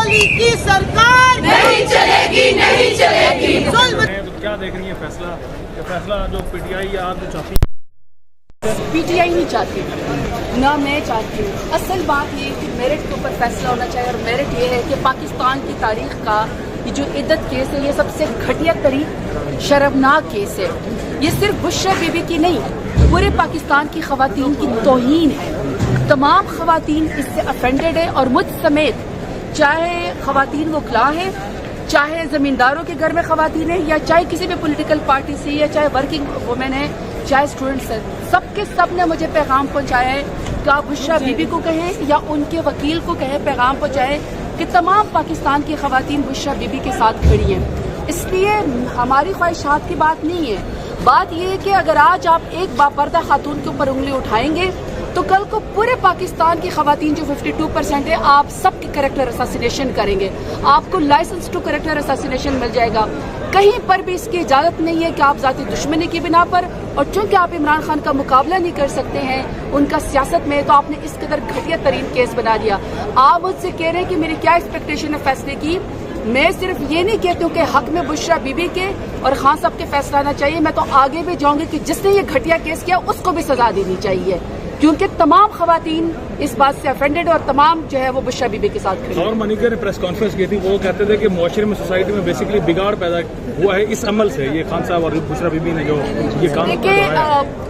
अली की सरकार नहीं चलेगी, नहीं चलेगी। जुल्म। तो क्या देख रही है फैसला जो पीटीआई आज जो चाहती है? पीटीआई नहीं चाहती, ना मैं चाहती हूँ। असल बात ये कि मेरिट के ऊपर फैसला होना चाहिए, और मेरिट ये है कि पाकिस्तान की तारीख का ये जो इद्दत केस है, ये सबसे घटिया तरीन शर्मनाक केस है। ये सिर्फ बुशरा बीबी की नहीं, पूरे पाकिस्तान की खवातीन की तौहीन है। तमाम खवातीन इससे अफेंडेड है, और मुझ समेत, चाहे खवातीन वकला है, चाहे जमींदारों के घर में खवातीन है, या चाहे किसी भी पॉलिटिकल पार्टी से, या चाहे वर्किंग वुमेन है, चाहे स्टूडेंट्स है, सबके सब ने मुझे पैगाम पहुंचाया है कि आप बुशरा बीबी को कहें या उनके वकील को कहें, पैगाम पहुंचाएं कि तमाम पाकिस्तान की खवातीन बुशरा बीबी के साथ खड़ी हैं। इसलिए हमारी ख्वाहिशात की बात नहीं है, बात यह है कि अगर आज आप एक बापर्दा खातून के ऊपर उंगली उठाएंगे तो कल को पूरे पाकिस्तान की खवातीन जो 52% है, आप सबके कैरेक्टर असैसिनेशन करेंगे, आपको लाइसेंस टू कैरेक्टर असैसिनेशन मिल जाएगा। कहीं पर भी इसकी इजाजत नहीं है कि आप जाती दुश्मनी की बिना पर, और चूंकि आप इमरान खान का मुकाबला नहीं कर सकते हैं उनका सियासत में, तो आपने इस कदर घटिया तरीन केस बना दिया। आप मुझसे कह रहे हैं कि मेरी क्या एक्सपेक्टेशन है फैसले की। मैं सिर्फ ये नहीं कहती हूँ कि हक में बुशरा बीबी के और खान साहब के फैसला आना चाहिए, मैं तो आगे भी जाऊंगी कि जिसने ये घटिया केस किया उसको भी सजा देनी चाहिए, क्योंकि तमाम खवातीन इस बात से अफेंडेड, और तमाम जो है वो बुशरा बीबी के साथ खड़ी। और मनिका ने प्रेस कॉन्फ्रेंस की थी, वो कहते थे कि मुआशरे में, सोसाइटी में बेसिकली बिगाड़ पैदा हुआ है इस अमल से, ये खान साहब और बुशरा बीबी ने जो ये काम देखिए,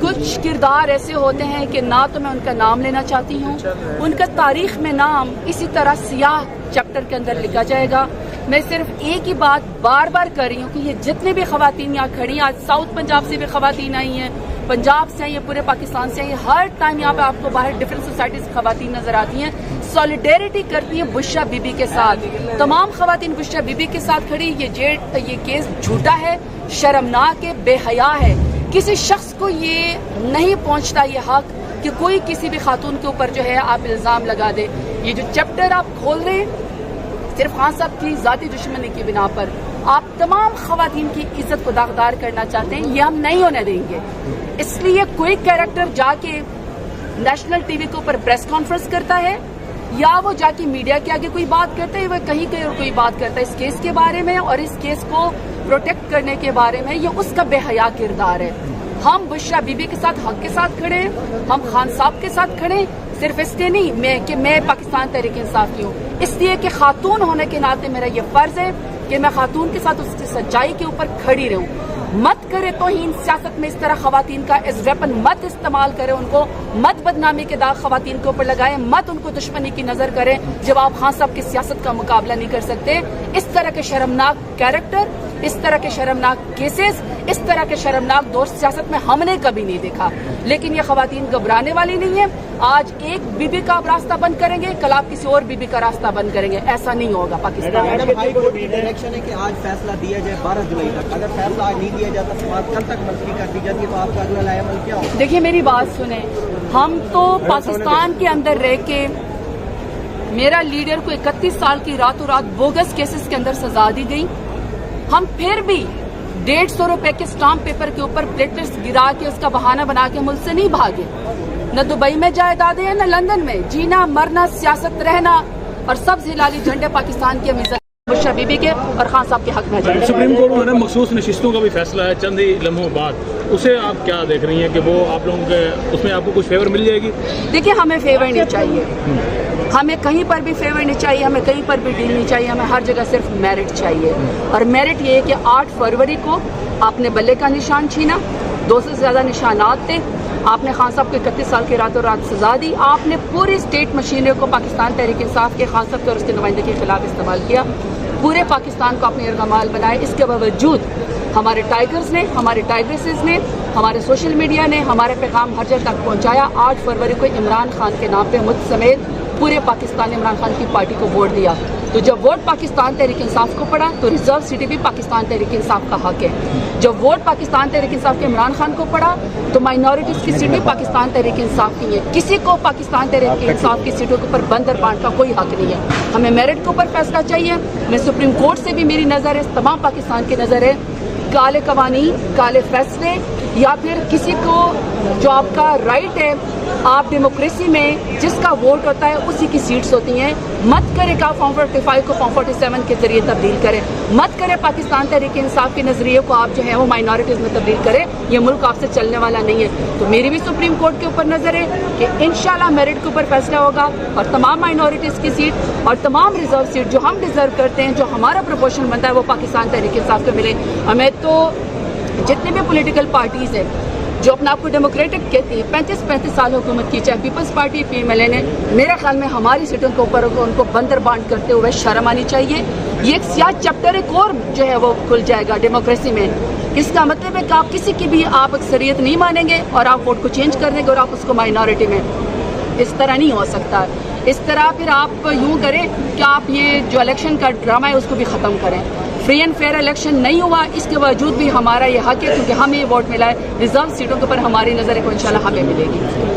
कुछ किरदार ऐसे होते हैं कि ना तो मैं उनका नाम लेना चाहती हूँ, उनका तारीख में नाम इसी तरह सियाह चैप्टर के अंदर लिखा जाएगा। मैं सिर्फ एक ही बात बार बार कर रही हूँ कि ये जितने भी खवातीन यहाँ खड़ी हैं, आज साउथ पंजाब से भी खवातीन आई हैं, पंजाब से आई है, पूरे पाकिस्तान से आई है, हर टाइम यहाँ पे आपको बाहर डिफरेंट सोसाइटी से खवातीन नजर आती हैं, सॉलिडेरिटी करती हैं बुशरा बीबी के साथ। तमाम खवातीन बुशरा बीबी के साथ खड़ी। ये केस झूठा है, शर्मनाक है, बेहया है। किसी शख्स को ये नहीं पहुंचता ये हक कि कोई किसी भी खातून के ऊपर जो है आप इल्जाम लगा दे। ये जो चैप्टर आप खोल रहे हैं सिर्फ खान साहब की जाती दुश्मनी की बिना पर, आप तमाम खवातीन की इज्जत को दागदार करना चाहते हैं, ये हम नहीं होने देंगे। इसलिए कोई कैरेक्टर जाके नेशनल टीवी के ऊपर प्रेस कॉन्फ्रेंस करता है, या वो जाके मीडिया के आगे कोई बात करता है, वह कहीं और कोई बात करता है इस केस के बारे में और इस केस को प्रोटेक्ट करने के बारे में, ये उसका बेहया किरदार है। हम बुशरा बीबी के साथ हक के साथ खड़े हैं, हम खान साहब के साथ खड़े, सिर्फ इसलिए नहीं कि मैं पाकिस्तान तहरीक इंसाफ की हूँ, इसलिए कि खातून होने के नाते मेरा ये फर्ज है कि मैं खातून के साथ उसकी सच्चाई के ऊपर खड़ी रहूं। मत करे तौहीन सियासत में इस तरह खवातीन का एज वेपन मत इस्तेमाल करें, उनको मत बदनामी के दाग खवातीन के ऊपर लगाएं, मत उनको दुश्मनी की नजर करें जब आप खान साहब की सियासत का मुकाबला नहीं कर सकते। इस तरह के शर्मनाक कैरेक्टर, इस तरह के शर्मनाक केसेस, इस तरह के शर्मनाक दौर सियासत में हमने कभी नहीं देखा। लेकिन ये खवातीन घबराने वाली नहीं है। आज एक बीबी का आप रास्ता बंद करेंगे, कल आप किसी और बीबी का रास्ता बंद करेंगे, ऐसा नहीं होगा पाकिस्तान में। मैडम, हाई कोर्ट की डायरेक्शन है कि आज फैसला दिया जाए 12 जुलाई तक। अगर फैसला आज नहीं दिया जाता, समाज कल तक मुलतवी कर दी जाती है, तो आपका अगला लाएमल क्या होगा? देखिए, मेरी बात सुने, हम तो पाकिस्तान के अंदर रह के मेरा लीडर को 31 साल की रातों रात बोगस केसेस के अंदर सजा दी गई, हम फिर भी 150 रुपए के स्टाम्प पेपर के ऊपर प्लेटलेट्स गिरा के उसका बहाना बना के मुल्क से नहीं भागे। न दुबई में जायदादें हैं, न लंदन में। जीना मरना, सियासत रहना, और सब हिलाली झंडे पाकिस्तान की अमीज़त बुशरा बीबी के और खान साहब के हक में जाए। सुप्रीम कोर्ट में मखसूस नशिस्तों का भी फैसला है चंद ही लम्हों बाद, उसे आप क्या देख रही हैं कि वो आप लोगों के उसमें आपको कुछ फेवर मिल जाएगी? देखिए, हमें फेवर नहीं चाहिए, हमें कहीं पर भी फेवर नहीं चाहिए, हमें कहीं पर भी डील नहीं चाहिए, हमें हर जगह सिर्फ मेरिट चाहिए। और मेरिट ये है कि 8 फरवरी को आपने बल्ले का निशान छीना, 200 से ज्यादा निशानात थे, आपने खान साहब को 31 साल की रातों रात सजा दी, आपने पूरी स्टेट मशीनरी को पाकिस्तान तहरीक इंसाफ के खान साहब के और उसके नुमाइंदे के खिलाफ इस्तेमाल किया, पूरे पाकिस्तान को अपने इर्गमाल बनाए। इसके बावजूद हमारे टाइगर्स ने, हमारे टाइग्रेसेस ने, हमारे सोशल मीडिया ने हमारे पैगाम हर जगह तक पहुंचाया। 8 फरवरी को इमरान खान के नाम पे मुझ समेत पूरे पाकिस्तान ने इमरान खान की पार्टी को वोट दिया। तो जब वोट पाकिस्तान तहरीक इंसाफ को पड़ा तो रिजर्व सीटें भी पाकिस्तान तहरीक इंसाफ का हक है। जब वोट पाकिस्तान तहरीक इंसाफ के इमरान खान को पड़ा तो माइनॉरिटीज की सीटें पाकिस्तान तहरीक इंसाफ की है। किसी को पाकिस्तान तहरीक इंसाफ की सीटों के ऊपर बंदर बांट का कोई हक नहीं है। हमें मेरिट के ऊपर फैसला चाहिए। मैं सुप्रीम कोर्ट से भी मेरी नज़र है, तमाम पाकिस्तान की नज़र है। काले कवानीन, काले फैसले या फिर किसी को जो आपका राइट है, आप डेमोक्रेसी में जिसका वोट होता है उसी की सीट्स होती हैं। मत करें कि आप फॉर्म 45 को फॉर्म 47 के जरिए तब्दील करें, मत करें पाकिस्तान तहरीक इंसाफ के नज़रिए को आप जो है वो माइनॉरिटीज़ में तब्दील करें। ये मुल्क आपसे चलने वाला नहीं है। तो मेरी भी सुप्रीम कोर्ट के ऊपर नज़र है कि इंशाल्लाह मेरिट के ऊपर फैसला होगा और तमाम माइनॉरिटीज़ की सीट और तमाम रिजर्व सीट जो हम डिज़र्व करते हैं, जो हमारा प्रोपोर्शन बनता है, वो पाकिस्तान तहरीक इंसाफ को मिले। हमें तो जितने भी पॉलिटिकल पार्टीज़ हैं जो अपने आप को डेमोक्रेटिक कहती है, 35 साल हुकूमत की, चाहे पीपल्स पार्टी PMLA ने, मेरे ख्याल में हमारी सीटों के ऊपर उनको बंदर बांट करते हुए शर्म आनी चाहिए। ये एक सियाह चैप्टर एक और जो है वो खुल जाएगा डेमोक्रेसी में। इसका मतलब है कि आप किसी की भी आप अक्सरियत नहीं मानेंगे और आप वोट को चेंज कर देंगे और आप उसको माइनॉरिटी में। इस तरह नहीं हो सकता। इस तरह फिर आप यूँ करें कि आप ये जो इलेक्शन का ड्रामा है उसको भी ख़त्म करें। फ्री एंड फेयर इलेक्शन नहीं हुआ, इसके बावजूद भी हमारा ये हक है क्योंकि हमें ये वोट मिला है। रिजर्व सीटों के ऊपर हमारी नज़र को इंशाल्लाह हमें मिलेगी।